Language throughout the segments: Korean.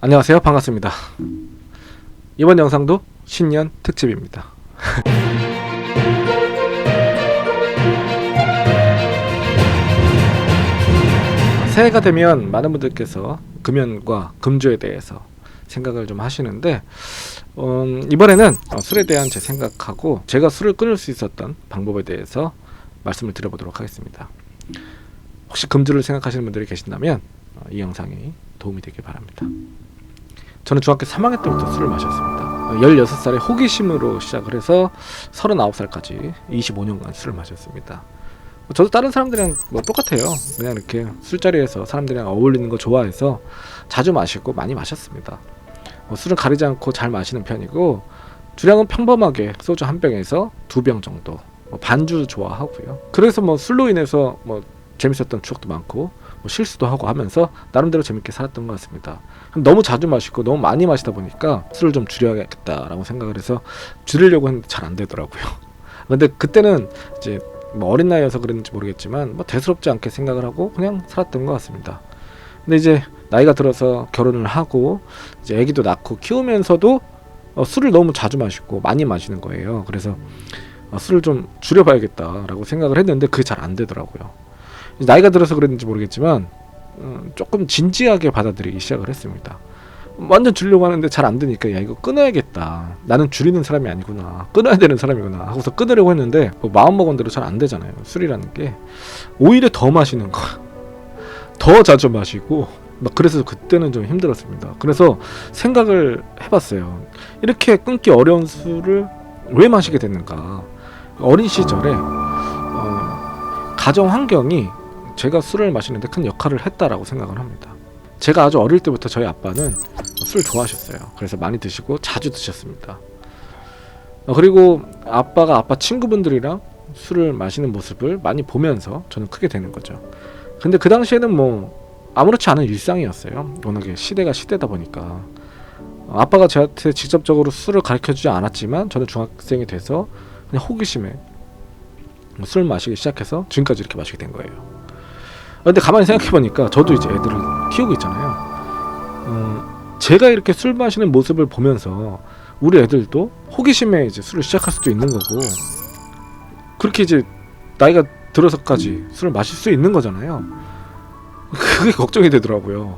안녕하세요, 반갑습니다. 이번 영상도 신년 특집입니다. 새해가 되면 많은 분들께서 금연과 금주에 대해서 생각을 좀 하시는데 이번에는 술에 대한 제 생각하고 제가 술을 끊을 수 있었던 방법에 대해서 말씀을 드려보도록 하겠습니다. 혹시 금주를 생각하시는 분들이 계신다면 이 영상이 도움이 되길 바랍니다. 저는 중학교 3학년 때부터 술을 마셨습니다. 16살에 호기심으로 시작을 해서 39살까지 25년간 술을 마셨습니다. 저도 다른 사람들이랑 똑같아요. 그냥 이렇게 술자리에서 사람들이랑 어울리는 거 좋아해서 자주 마시고 많이 마셨습니다. 술은 가리지 않고 잘 마시는 편이고, 주량은 평범하게 소주 한 병에서 2병 정도, 반주 좋아하고요. 그래서 술로 인해서 재밌었던 추억도 많고 실수도 하고 하면서 나름대로 재밌게 살았던 것 같습니다. 너무 자주 마시고 너무 많이 마시다 보니까 술을 좀 줄여야겠다라고 생각을 해서 줄이려고 했는데 잘 안 되더라고요. 근데 그때는 이제 어린 나이여서 그랬는지 모르겠지만 대수롭지 않게 생각을 하고 그냥 살았던 것 같습니다. 근데 이제 나이가 들어서 결혼을 하고 이제 아기도 낳고 키우면서도 술을 너무 자주 마시고 많이 마시는 거예요. 그래서 술을 좀 줄여봐야겠다라고 생각을 했는데 그게 잘 안 되더라고요. 나이가 들어서 그랬는지 모르겠지만 조금 진지하게 받아들이기 시작을 했습니다. 완전 줄이려고 하는데 잘 안 되니까 야, 이거 끊어야겠다. 나는 줄이는 사람이 아니구나. 끊어야 되는 사람이구나 하고서 끊으려고 했는데 마음먹은 대로 잘 안 되잖아요. 술이라는 게 오히려 더 마시는 거, 더 자주 마시고 그래서 그때는 좀 힘들었습니다. 그래서 생각을 해봤어요. 이렇게 끊기 어려운 술을 왜 마시게 됐는가. 어린 시절에 가정 환경이 제가 술을 마시는데 큰 역할을 했다라고 생각을 합니다. 제가 아주 어릴 때부터 저희 아빠는 술 좋아하셨어요. 그래서 많이 드시고 자주 드셨습니다. 그리고 아빠가 아빠 친구분들이랑 술을 마시는 모습을 많이 보면서 저는 크게 되는 거죠. 근데 그 당시에는 아무렇지 않은 일상이었어요. 워낙에 시대가 시대다 보니까 아빠가 저한테 직접적으로 술을 가르쳐주지 않았지만 저는 중학생이 돼서 그냥 호기심에 술 마시기 시작해서 지금까지 이렇게 마시게 된 거예요. 근데 가만히 생각해보니까 저도 이제 애들을 키우고 있잖아요. 제가 이렇게 술 마시는 모습을 보면서 우리 애들도 호기심에 이제 술을 시작할 수도 있는 거고, 그렇게 이제 나이가 들어서까지 술을 마실 수 있는 거잖아요. 그게 걱정이 되더라고요.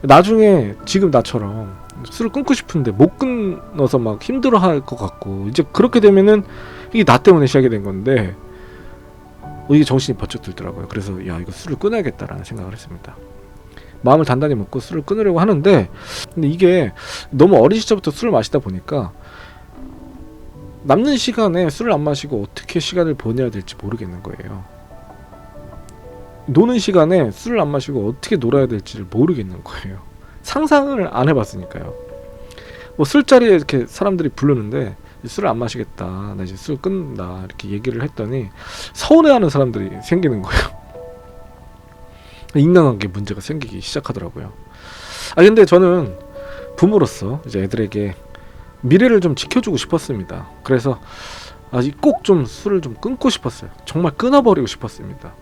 나중에 지금 나처럼 술을 끊고 싶은데 못 끊어서 막 힘들어할 것 같고, 이제 그렇게 되면은 이게 나 때문에 시작이 된 건데 이게 정신이 번쩍 들더라고요. 그래서 야, 이거 술을 끊어야겠다라는 생각을 했습니다. 마음을 단단히 먹고 술을 끊으려고 하는데, 근데 이게 너무 어린 시절부터 술을 마시다 보니까 남는 시간에 술을 안 마시고 어떻게 시간을 보내야 될지 모르겠는 거예요. 노는 시간에 술을 안 마시고 어떻게 놀아야 될지를 모르겠는 거예요. 상상을 안 해봤으니까요. 술자리에 이렇게 사람들이 부르는데 술을 안 마시겠다, 나 이제 술 끊는다 이렇게 얘기를 했더니 서운해하는 사람들이 생기는 거예요. 인간관계 문제가 생기기 시작하더라고요. 근데 저는 부모로서 이제 애들에게 미래를 좀 지켜주고 싶었습니다. 그래서 꼭 좀 술을 좀 끊고 싶었어요. 정말 끊어버리고 싶었습니다.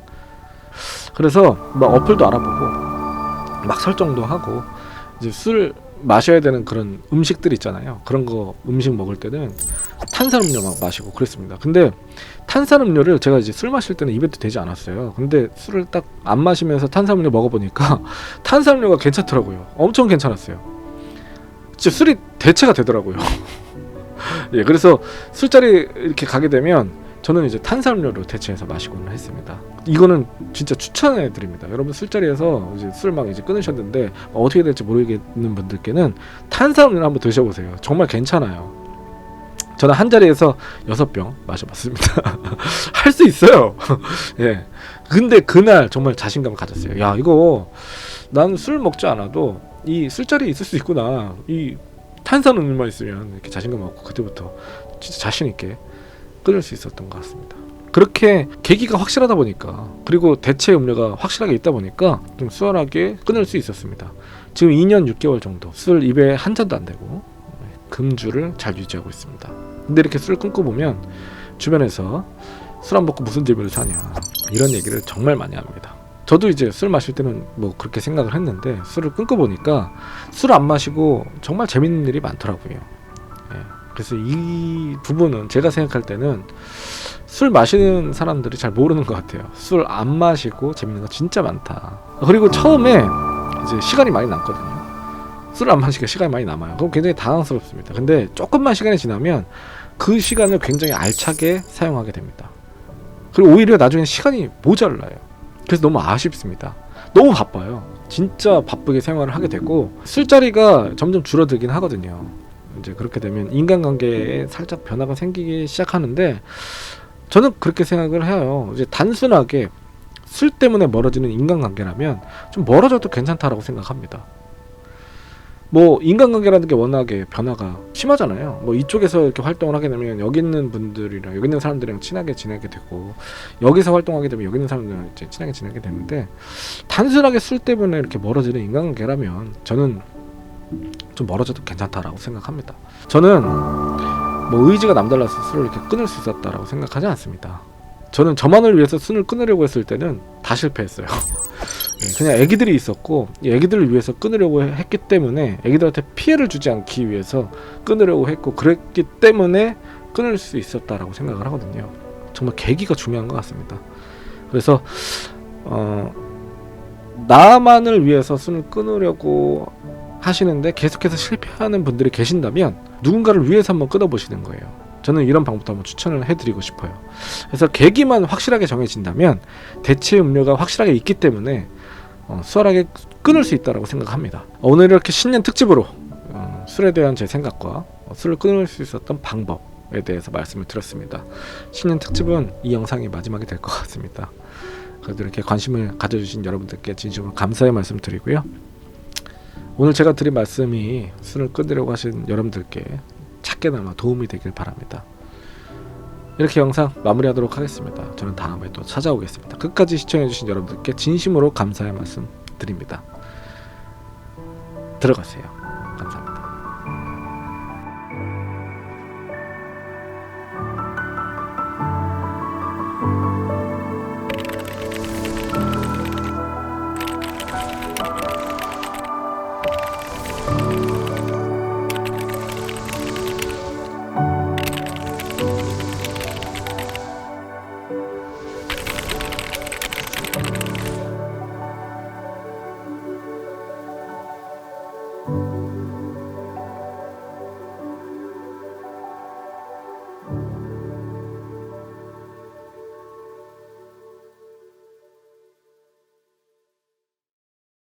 그래서 어플도 알아보고 설정도 하고, 이제 술 마셔야 되는 그런 음식들 있잖아요. 그런 거 음식 먹을 때는 탄산음료 마시고 그랬습니다. 근데 탄산음료를 제가 이제 술 마실 때는 입에도 대지 않았어요. 근데 술을 딱 안 마시면서 탄산음료 먹어보니까 탄산음료가 괜찮더라고요. 엄청 괜찮았어요. 진짜 술이 대체가 되더라고요. 예, 그래서 술자리 이렇게 가게 되면 저는 이제 탄산음료로 대체해서 마시고는 했습니다. 이거는 진짜 추천해 드립니다. 여러분 술자리에서 이제 술 이제 끊으셨는데 어떻게 될지 모르겠는 분들께는 탄산음료를 한번 드셔보세요. 정말 괜찮아요. 저는 한 자리에서 6병 마셔봤습니다. 할 수 있어요. 예. 근데 그날 정말 자신감을 가졌어요. 야, 이거 난 술 먹지 않아도 이 술자리에 있을 수 있구나. 이 탄산음료만 있으면 이렇게 자신감 얻고 그때부터 진짜 자신 있게 끊을 수 있었던 것 같습니다. 그렇게 계기가 확실하다 보니까, 그리고 대체 음료가 확실하게 있다 보니까 좀 수월하게 끊을 수 있었습니다. 지금 2년 6개월 정도 술 입에 한 잔도 안 대고 금주를 잘 유지하고 있습니다. 근데 이렇게 술 끊고 보면 주변에서 술 안 먹고 무슨 재미를 사냐 이런 얘기를 정말 많이 합니다. 저도 이제 술 마실 때는 뭐 그렇게 생각을 했는데 술을 끊고 보니까 술 안 마시고 정말 재밌는 일이 많더라고요. 예. 그래서 이 부분은 제가 생각할 때는 술 마시는 사람들이 잘 모르는 것 같아요. 술 안 마시고 재밌는 거 진짜 많다. 그리고 처음에 이제 시간이 많이 남거든요. 술 안 마시니까 시간이 많이 남아요. 그럼 굉장히 당황스럽습니다. 근데 조금만 시간이 지나면 그 시간을 굉장히 알차게 사용하게 됩니다. 그리고 오히려 나중에 시간이 모자라요. 그래서 너무 아쉽습니다. 너무 바빠요. 진짜 바쁘게 생활을 하게 되고 술자리가 점점 줄어들긴 하거든요. 이제 그렇게 되면 인간관계에 살짝 변화가 생기기 시작하는데 저는 그렇게 생각을 해요. 이제 단순하게 술 때문에 멀어지는 인간관계라면 좀 멀어져도 괜찮다라고 생각합니다. 뭐 인간관계라는 게 워낙에 변화가 심하잖아요. 뭐 이쪽에서 이렇게 활동을 하게 되면 여기 있는 분들이랑 여기 있는 사람들이랑 친하게 지내게 되고 여기서 활동하게 되면 여기 있는 사람들이랑 이제 친하게 지내게 되는데 단순하게 술 때문에 이렇게 멀어지는 인간관계라면 저는 좀 멀어져도 괜찮다라고 생각합니다. 저는 뭐 의지가 남달라서 술을 이렇게 끊을 수 있었다라고 생각하지 않습니다. 저는 저만을 위해서 술을 끊으려고 했을 때는 다 실패했어요. 그냥 애기들이 있었고 이 애기들을 위해서 끊으려고 했기 때문에 애기들한테 피해를 주지 않기 위해서 끊으려고 했고 그랬기 때문에 끊을 수 있었다라고 생각을 하거든요. 정말 계기가 중요한 것 같습니다. 그래서 나만을 위해서 술을 끊으려고 하시는데 계속해서 실패하는 분들이 계신다면 누군가를 위해서 한번 끊어보시는 거예요. 저는 이런 방법도 한번 추천을 해드리고 싶어요. 그래서 계기만 확실하게 정해진다면 대체 음료가 확실하게 있기 때문에 수월하게 끊을 수 있다고 생각합니다. 오늘 이렇게 신년 특집으로 술에 대한 제 생각과 술을 끊을 수 있었던 방법에 대해서 말씀을 드렸습니다. 신년 특집은 이 영상이 마지막이 될 것 같습니다. 그래도 이렇게 관심을 가져주신 여러분들께 진심으로 감사의 말씀 드리고요. 오늘 제가 드린 말씀이 술을 끊으려고 하신 여러분들께 작게나마 도움이 되길 바랍니다. 이렇게 영상 마무리하도록 하겠습니다. 저는 다음에 또 찾아오겠습니다. 끝까지 시청해주신 여러분들께 진심으로 감사의 말씀 드립니다. 들어가세요.